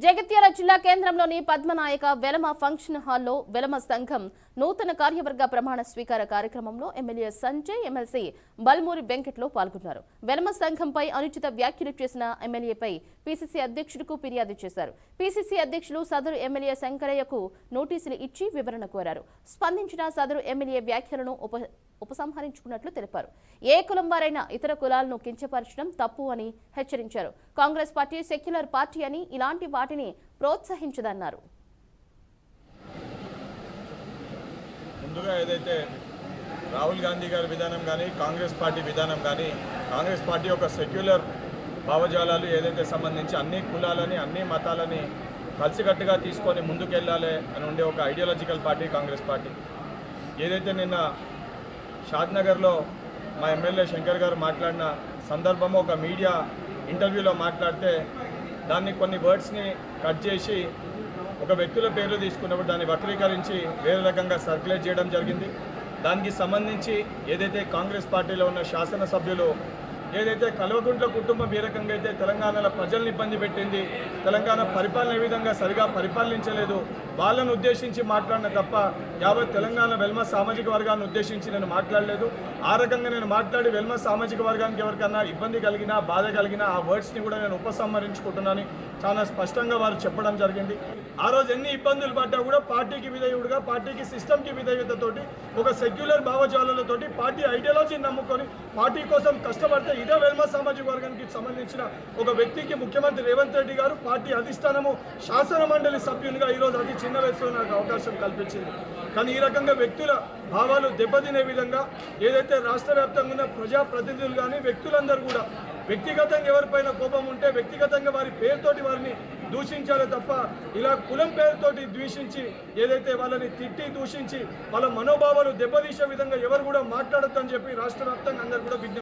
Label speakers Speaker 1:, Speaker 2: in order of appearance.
Speaker 1: జగిత్యాల జిల్లా కేంద్రంలోని పద్మనాయక వెలమ ఫంక్షన్ హాల్లో వెలమ సంఘం నూతన కార్యవర్గ ప్రమాణ స్వీకార కార్యక్రమంలో ఎమ్మెల్యే సంజయ్ ఎమ్మెల్సీ బల్మూరి వెంకట్లో పాల్గొన్నారు. వెలమ సంఘంపై అనుచిత వ్యాఖ్యలు చేసిన ఎమ్మెల్యేపై పీసీసీ అధ్యక్షుడికి ఫిర్యాదు చేశారు. పీసీసీ అధ్యక్షులు సదరు ఎమ్మెల్యే శంకరయ్యకు నోటీసులు ఇచ్చి వివరణ కోరారు. స్పందించిన సదరు ఎమ్మెల్యే వ్యాఖ్యలను ఉపసంహరించుకున్నట్లు తెలిపారు. ఏ కులం వారైనా ఇతర కులాలను కించపరచడం తప్పు అని హెచ్చరించారు. కాంగ్రెస్ పార్టీ సెక్యులర్ పార్టీ అని ఇలాంటి వాటిని ప్రోత్సహించదన్నారు.
Speaker 2: ముందుగా ఏదైతే రాహుల్ గాంధీ గారి విధానం కానీ కాంగ్రెస్ పార్టీ విధానం కానీ కాంగ్రెస్ పార్టీ ఒక సెక్యులర్ భావజాలాలు ఏదైతే సంబంధించి అన్ని కులాలని అన్ని మతాలని కలిసికట్టుగా తీసుకొని ముందుకెళ్ళాలి అని ఉండే ఒక ఐడియాలజికల్ పార్టీ కాంగ్రెస్ పార్టీ. ఏదైతే నిన్న షాద్నగర్లో మా ఎమ్మెల్యే శంకర్ గారు మాట్లాడిన సందర్భంలో ఒక మీడియా ఇంటర్వ్యూలో మాట్లాడితే దాన్ని కొన్ని వర్డ్స్ని కట్ చేసి ఒక వ్యక్తుల పేర్లు తీసుకున్నప్పుడు దాన్ని వక్రీకరించి వేరే రకంగా సర్క్యులేట్ చేయడం జరిగింది. దానికి సంబంధించి ఏదైతే కాంగ్రెస్ పార్టీలో ఉన్న శాసనసభ్యులు ఏదైతే కల్వకుంట్ల కుటుంబం ఏ రకంగా అయితే తెలంగాణలో ప్రజల్ని ఇబ్బంది పెట్టింది, తెలంగాణ పరిపాలన ఏ విధంగా సరిగా పరిపాలించలేదు, వాళ్ళను ఉద్దేశించి మాట్లాడిన తప్ప యావత్ తెలంగాణ వెల్మ సామాజిక వర్గాన్ని ఉద్దేశించి నేను మాట్లాడలేదు. ఆ రకంగా నేను మాట్లాడి వెల్మ సామాజిక వర్గానికి ఎవరికన్నా ఇబ్బంది కలిగినా బాధ కలిగినా ఆ వర్డ్స్ని కూడా నేను ఉపసంహరించుకుంటున్నాను చాలా స్పష్టంగా వారు చెప్పడం జరిగింది. ఆ రోజు ఎన్ని ఇబ్బందులు పడ్డా కూడా పార్టీకి విధేయుడుగా పార్టీకి సిస్టమ్కి విధేయతతోటి ఒక సెక్యులర్ భావజాలతోటి పార్టీ ఐడియాలజీని నమ్ముకొని పార్టీ కోసం కష్టపడితే ఇదే వెల్మ సామాజిక వర్గానికి సంబంధించిన ఒక వ్యక్తికి ముఖ్యమంత్రి రేవంత్ రెడ్డి గారు పార్టీ అధిష్టానము శాసన మండలి సభ్యునిగా ఈరోజు అతి చిన్న వయసులో నాకు అవకాశం కల్పించింది. కానీ ఈ రకంగా వ్యక్తుల భావాలు దెబ్బతినే విధంగా ఏదైతే రాష్ట్ర వ్యాప్తంగా ఉన్న ప్రజాప్రతినిధులు కానీ వ్యక్తులందరూ కూడా వ్యక్తిగతంగా ఎవరిపైన కోపం ఉంటే వ్యక్తిగతంగా వారి పేరుతోటి వారిని దూషించాలి తప్ప ఇలా కులం పేరుతోటి ద్వేషించి ఏదైతే వాళ్ళని తిట్టి దూషించి వాళ్ళ మనోభావాలు దెబ్బతీసే విధంగా ఎవరు కూడా మాట్లాడొద్దని చెప్పి రాష్ట్ర వ్యాప్తంగా అందరూ కూడా విజ్ఞప్తి